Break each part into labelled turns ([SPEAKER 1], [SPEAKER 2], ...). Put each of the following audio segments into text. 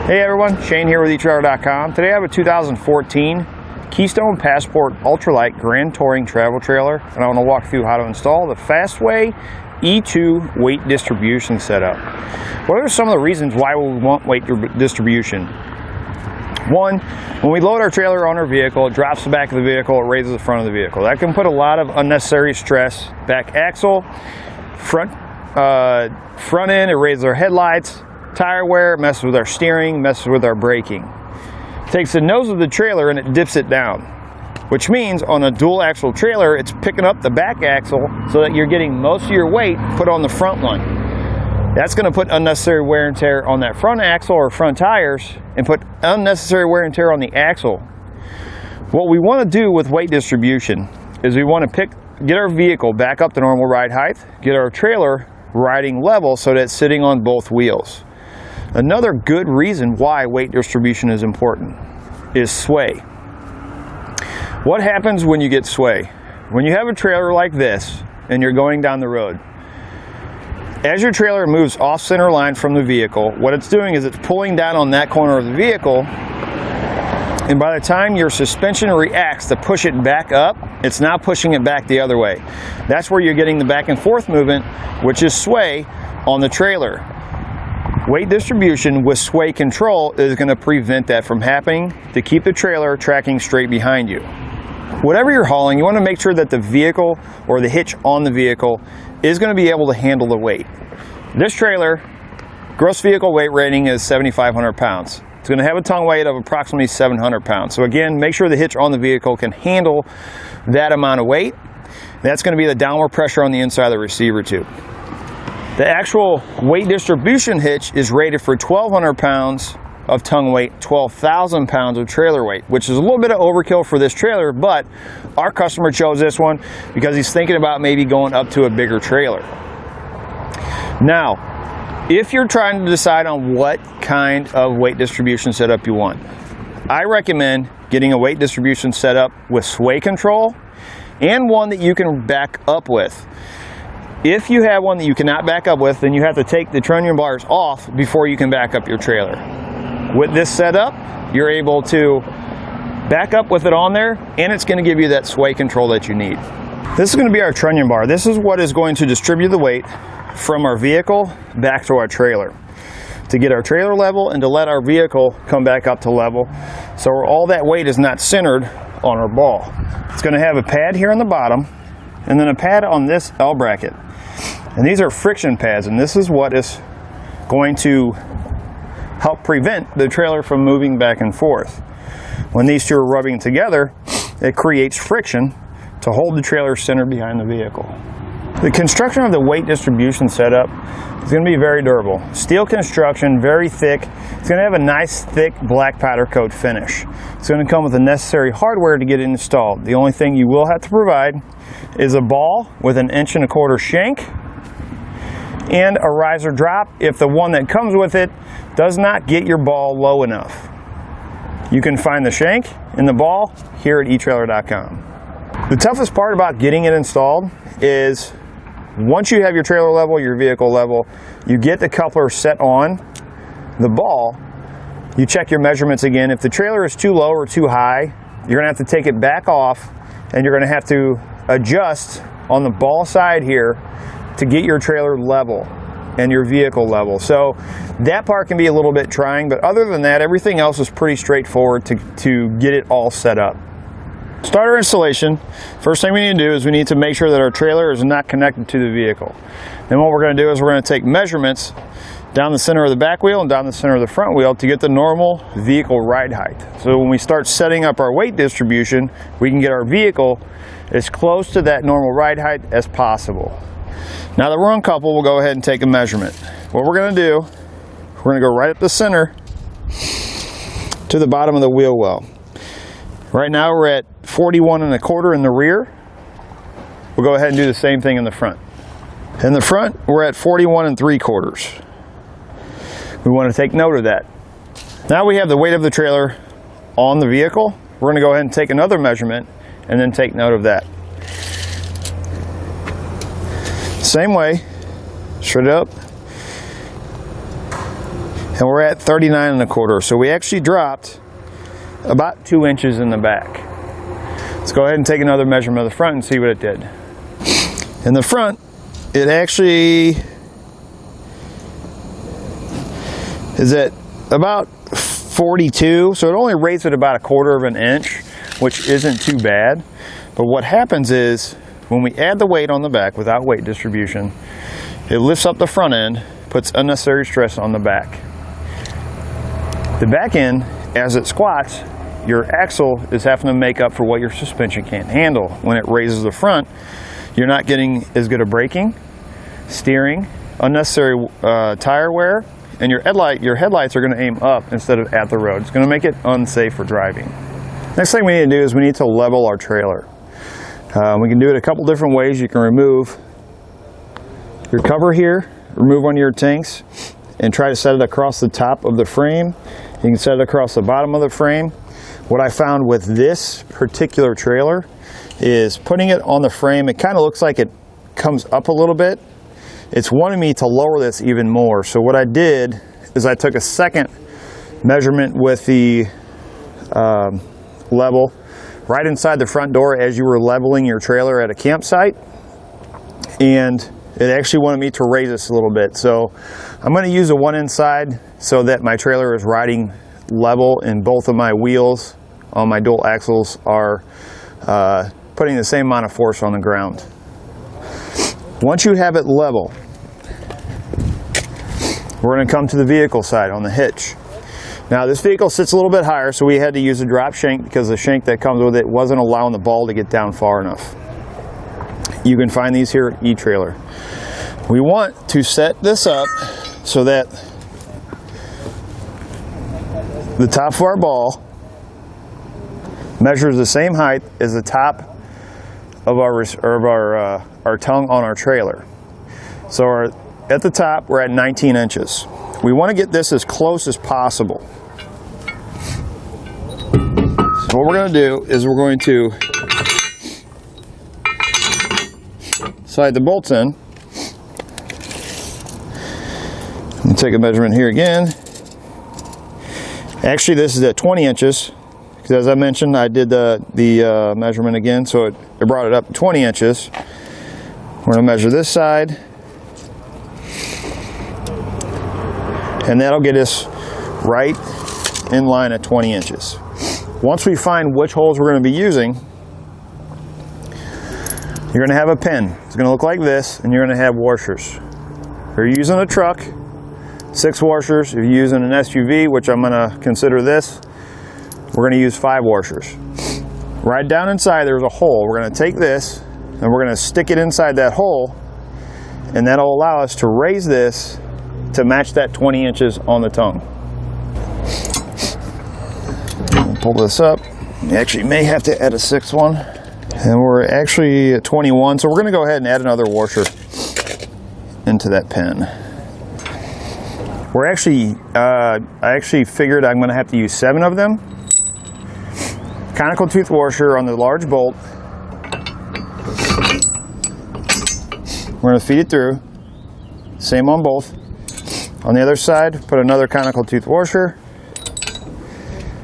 [SPEAKER 1] Hey everyone, Shane here with eTrailer.com. Today I have a 2014 Keystone Passport Ultralight Grand Touring Travel Trailer, and I want to walk through how to install the Fastway E2 weight distribution setup. What are some of the reasons why we want weight distribution? One, when we load our trailer on our vehicle, it drops the back of the vehicle, it raises the front of the vehicle. That can put a lot of unnecessary stress. Back axle, front end, it raises our headlights. Tire wear, it messes with our steering, messes with our braking. It takes the nose of the trailer and it dips it down, which means on a dual axle trailer, it's picking up the back axle so that you're getting most of your weight put on the front one. That's going to put unnecessary wear and tear on that front axle or front tires and put unnecessary wear and tear on the axle. What we want to do with weight distribution is we want to get our vehicle back up to normal ride height, get our trailer riding level so that it's sitting on both wheels. Another good reason why weight distribution is important is sway. What happens when you get sway? When you have a trailer like this and you're going down the road, as your trailer moves off center line from the vehicle, what it's doing is it's pulling down on that corner of the vehicle, and by the time your suspension reacts to push it back up, it's now pushing it back the other way. That's where you're getting the back and forth movement, which is sway on the trailer. Weight distribution with sway control is going to prevent that from happening to keep the trailer tracking straight behind you. Whatever you're hauling, you want to make sure that the vehicle or the hitch on the vehicle is going to be able to handle the weight. This trailer, gross vehicle weight rating is 7,500 pounds. It's going to have a tongue weight of approximately 700 pounds. So again, make sure the hitch on the vehicle can handle that amount of weight. That's going to be the downward pressure on the inside of the receiver tube. The actual weight distribution hitch is rated for 1,200 pounds of tongue weight, 12,000 pounds of trailer weight, which is a little bit of overkill for this trailer, but our customer chose this one because he's thinking about maybe going up to a bigger trailer. Now, if you're trying to decide on what kind of weight distribution setup you want, I recommend getting a weight distribution setup with sway control and one that you can back up with. If you have one that you cannot back up with, then you have to take the trunnion bars off before you can back up your trailer. With this setup, you're able to back up with it on there, and it's going to give you that sway control that you need. This is going to be our trunnion bar. This is what is going to distribute the weight from our vehicle back to our trailer, to get our trailer level and to let our vehicle come back up to level, so all that weight is not centered on our ball. It's going to have a pad here on the bottom, and then a pad on this L bracket. And these are friction pads, and this is what is going to help prevent the trailer from moving back and forth. When these two are rubbing together, it creates friction to hold the trailer centered behind the vehicle. The construction of the weight distribution setup is going to be very durable. Steel construction, very thick. It's going to have a nice thick black powder coat finish. It's going to come with the necessary hardware to get it installed. The only thing you will have to provide is a ball with an 1¼ inch shank and a riser drop if the one that comes with it does not get your ball low enough. You can find the shank and the ball here at eTrailer.com. The toughest part about getting it installed is once you have your trailer level, your vehicle level, you get the coupler set on the ball, you check your measurements again. If the trailer is too low or too high, you're going to have to take it back off, and you're going to have to adjust on the ball side here to get your trailer level and your vehicle level. So that part can be a little bit trying, but other than that, everything else is pretty straightforward to get it all set up. Start our installation. First thing we need to do is we need to make sure that our trailer is not connected to the vehicle. Then what we're going to do is we're going to take measurements down the center of the back wheel and down the center of the front wheel to get the normal vehicle ride height. So when we start setting up our weight distribution, we can get our vehicle as close to that normal ride height as possible. Now that we're uncoupled, we'll go ahead and take a measurement. What we're going to do, we're going to go right up the center to the bottom of the wheel well. Right now we're at 41¼ in the rear. We'll go ahead and do the same thing in the front. In the front, we're at 41¾ We want to take note of that. Now we have the weight of the trailer on the vehicle. We're going to go ahead and take another measurement and then take note of that. Same way, straight up. and we're at 39 1/4. So we actually dropped about 2 inches in the back. Let's go ahead and take another measurement of the front and see what it did. In the front, it actually is at about 42, so it only raised it about 1/4 of an inch, which isn't too bad. But what happens is, when we add the weight on the back without weight distribution, it lifts up the front end, puts unnecessary stress on the back. The back end, as it squats, your axle is having to make up for what your suspension can't handle. When it raises the front, you're not getting as good a braking, steering, unnecessary tire wear, and your headlights are going to aim up instead of at the road. It's going to make it unsafe for driving. Next thing we need to do is we need to level our trailer. We can do it a couple different ways. You can remove your cover here, remove one of your tanks, and try to set it across the top of the frame. You can set it across the bottom of the frame. What I found with this particular trailer is putting it on the frame, it kind of looks like it comes up a little bit. It's wanting me to lower this even more. So what I did is I took a second measurement with the level right inside the front door as you were leveling your trailer at a campsite, and it actually wanted me to raise this a little bit. So I'm going to use the one inside so that my trailer is riding level and both of my wheels on my dual axles are putting the same amount of force on the ground. Once you have it level, we're going to come to the vehicle side on the hitch. Now this vehicle sits a little bit higher, so we had to use a drop shank because the shank that comes with it wasn't allowing the ball to get down far enough. You can find these here at eTrailer. We want to set this up so that the top of our ball measures the same height as the top of our tongue on our trailer. So at the top we're at 19 inches. We want to get this as close as possible. So what we're going to do is we're going to slide the bolts in. I'm going to take a measurement here again. Actually this is at 20 inches. Because as I mentioned, I did the measurement again, so it brought it up to 20 inches. We're going to measure this side, and that'll get us right in line at 20 inches. Once we find which holes we're going to be using, you're going to have a pin. It's going to look like this, and you're going to have washers. If you're using a truck, 6 washers. If you're using an SUV, which I'm going to consider this, we're going to use 5 washers. Right down inside there's a hole. We're going to take this and we're going to stick it inside that hole, and that'll allow us to raise this to match that 20 inches on the tongue. Pull this up. You actually may have to add a 6th one. And we're actually at 21, so we're going to go ahead and add another washer into that pin. We're actually, I actually figured I'm going to have to use 7 of them. Conical tooth washer on the large bolt. We're going to feed it through. Same on both. On the other side, put another conical tooth washer,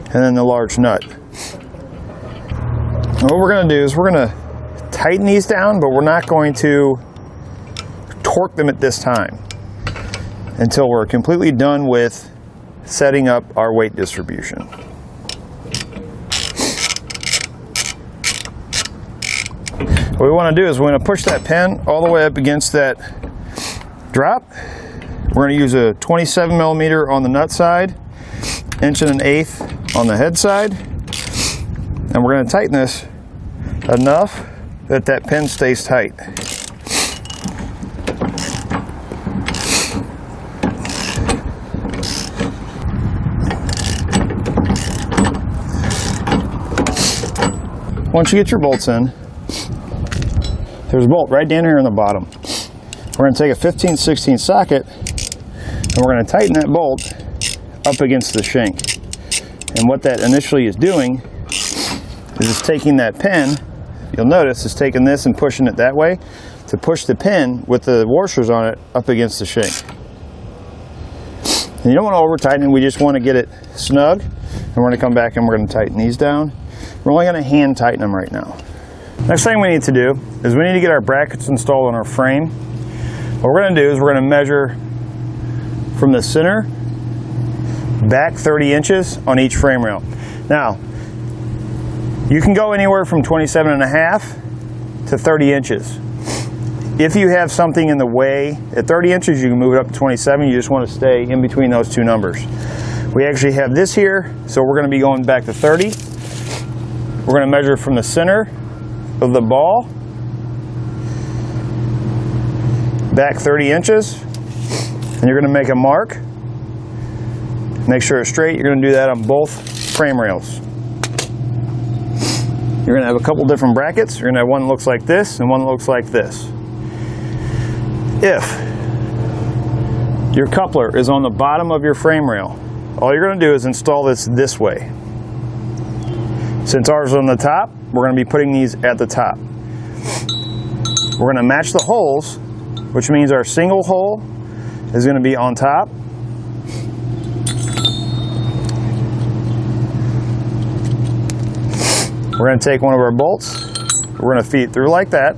[SPEAKER 1] and then the large nut. And what we're going to do is we're going to tighten these down, but we're not going to torque them at this time until we're completely done with setting up our weight distribution. What we want to do is we're going to push that pin all the way up against that drop. We're going to use a 27 millimeter on the nut side, 1 1/8 on the head side, and we're going to tighten this enough that that pin stays tight. Once you get your bolts in, there's a bolt right down here in the bottom. We're going to take a 15/16 socket and we're going to tighten that bolt up against the shank. And what that initially is doing is it's taking that pin, you'll notice, it's taking this and pushing it that way to push the pin with the washers on it up against the shank. And you don't want to over tighten it, we just want to get it snug. And we're going to come back and we're going to tighten these down. We're only going to hand tighten them right now. Next thing we need to do is we need to get our brackets installed on our frame. What we're going to do is we're going to measure from the center back 30 inches on each frame rail. Now, you can go anywhere from 27.5 to 30 inches. If you have something in the way at 30 inches, you can move it up to 27. You just want to stay in between those two numbers. We actually have this here, so we're going to be going back to 30. We're going to measure from the center of the ball back 30 inches, and you're going to make a mark. Make sure it's straight. You're going to do that on both frame rails. You're going to have a couple different brackets. You're going to have one that looks like this and one that looks like this. If your coupler is on the bottom of your frame rail, all you're going to do is install this way. Since ours is on the top, we're going to be putting these at the top. We're going to match the holes, which means our single hole is going to be on top. We're going to take one of our bolts, we're going to feed it through like that.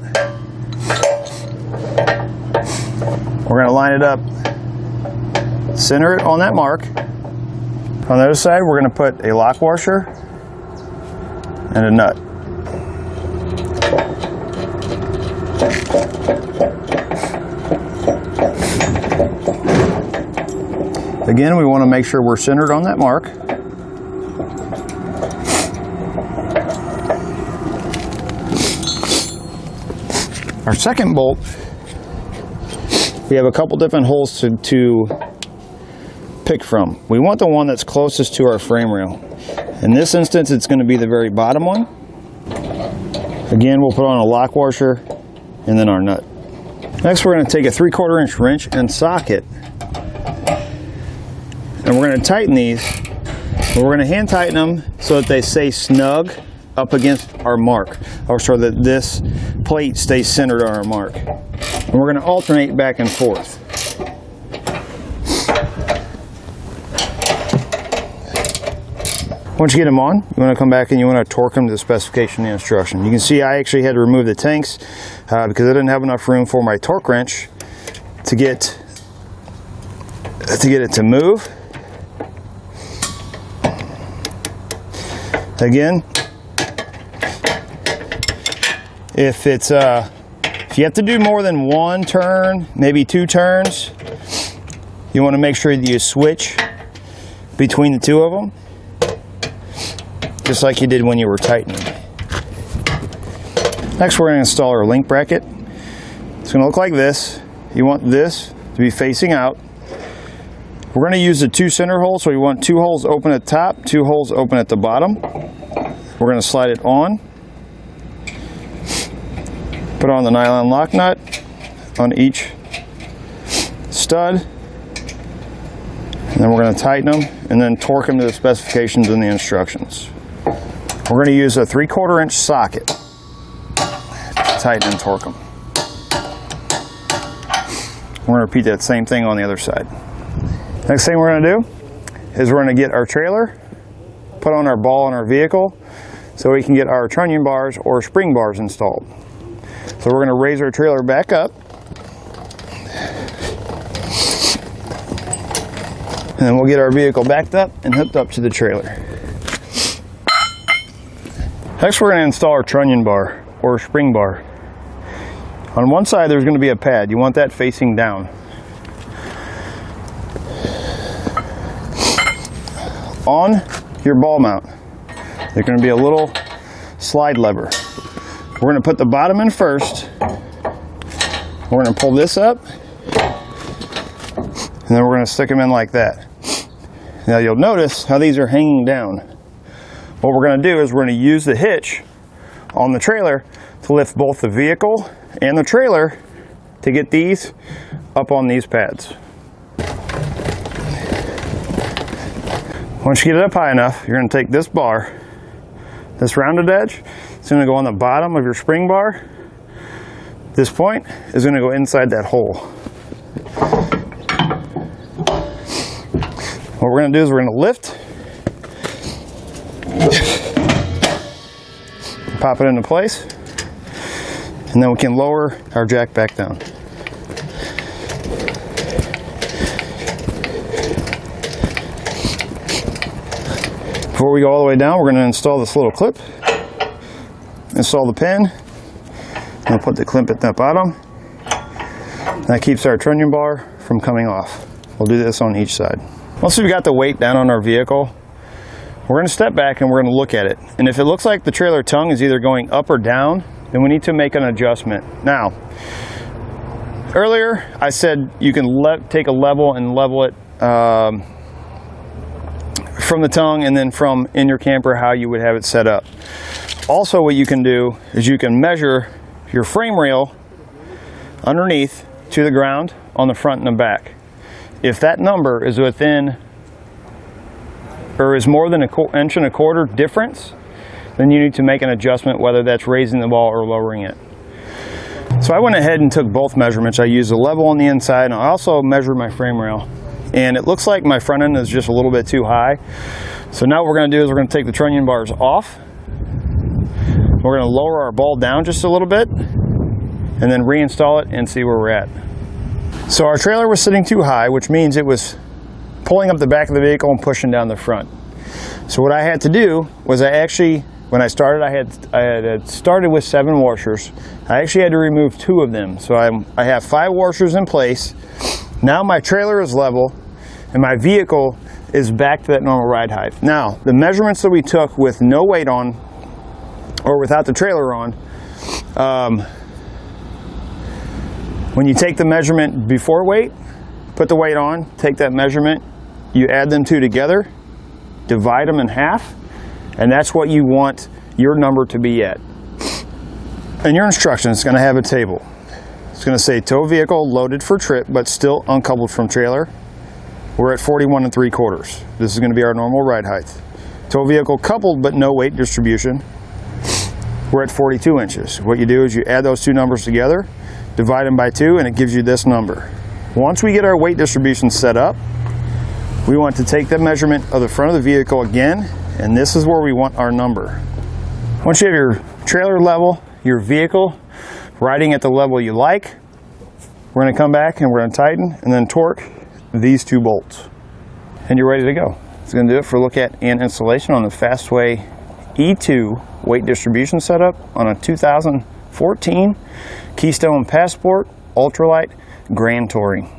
[SPEAKER 1] We're going to line it up, center it on that mark. On the other side, we're going to put a lock washer and a nut. Again, we want to make sure we're centered on that mark. Our second bolt, we have a couple different holes to pick from. We want the one that's closest to our frame rail. In this instance, it's going to be the very bottom one. Again, we'll put on a lock washer and then our nut. Next, we're going to take a 3/4 inch wrench and socket, and we're going to tighten these. But we're going to hand tighten them so that they stay snug up against our mark, or so that this plate stays centered on our mark. And we're going to alternate back and forth. Once you get them on, you want to come back and you want to torque them to the specification and the instruction. You can see I actually had to remove the tanks because I didn't have enough room for my torque wrench to get it to move. Again, if you have to do more than one turn, maybe 2 turns, you want to make sure that you switch between the two of them, just like you did when you were tightening. Next, we're going to install our link bracket. It's going to look like this. You want this to be facing out. We're going to use the 2 center holes, so we want 2 holes open at the top, 2 holes open at the bottom. We're going to slide it on. Put on the nylon lock nut on each stud. And then we're going to tighten them and then torque them to the specifications and the instructions. We're going to use a 3/4 inch socket to tighten and torque them. We're going to repeat that same thing on the other side. Next thing we're going to do is we're going to get our trailer, put on our ball and our vehicle so we can get our trunnion bars or spring bars installed. So we're going to raise our trailer back up. And then we'll get our vehicle backed up and hooked up to the trailer. Next, we're going to install our trunnion bar or spring bar. On one side, there's going to be a pad. You want that facing down. On your ball mount, there's going to be a little slide lever. We're going to put the bottom in first. We're going to pull this up, and then we're going to stick them in like that. Now you'll notice how these are hanging down. What we're going to do is we're going to use the hitch on the trailer to lift both the vehicle and the trailer to get these up on these pads. Once you get it up high enough, you're going to take this bar, this rounded edge, it's going to go on the bottom of your spring bar. This point is going to go inside that hole. What we're going to do is we're going to lift, pop it into place, and then we can lower our jack back down. Before we go all the way down, we're going to install this little clip, install the pin, and we'll put the clip at that bottom. That keeps our trunnion bar from coming off. We'll do this on each side. Once we've got the weight down on our vehicle, we're going to step back and we're going to look at it. And if it looks like the trailer tongue is either going up or down, then we need to make an adjustment. Now, earlier I said you can take a level and level it from the tongue and then from in your camper how you would have it set up. Also, what you can do is you can measure your frame rail underneath to the ground on the front and the back. If that number is within or is more than an inch and a quarter difference, then you need to make an adjustment, whether that's raising the ball or lowering it. So I went ahead and took both measurements. I used a level on the inside and I also measured my frame rail. And it looks like my front end is just a little bit too high. So now what we're going to do is we're going to take the trunnion bars off. We're going to lower our ball down just a little bit and then reinstall it and see where we're at. So our trailer was sitting too high, which means it was pulling up the back of the vehicle and pushing down the front. So what I had to do was when I started, I had started with 7 washers. I actually had to remove 2 of them. So I have 5 washers in place. Now my trailer is level and my vehicle is back to that normal ride height. Now, the measurements that we took with no weight on or without the trailer on, when you take the measurement before weight, put the weight on, take that measurement, you add them 2 together, divide them in half, and that's what you want your number to be at. And your instruction is going to have a table. It's going to say tow vehicle loaded for trip, but still uncoupled from trailer. We're at 41 3/4. This is going to be our normal ride height. Tow vehicle coupled, but no weight distribution. We're at 42 inches. What you do is you add those 2 numbers together, divide them by 2, and it gives you this number. Once we get our weight distribution set up, we want to take the measurement of the front of the vehicle again, and this is where we want our number. Once you have your trailer level, your vehicle riding at the level you like, we're going to come back and we're going to tighten and then torque these 2 bolts. And you're ready to go. It's going to do it for a look at and installation on the Fastway E2 weight distribution setup on a 2014 Keystone Passport Ultralight Grand Touring.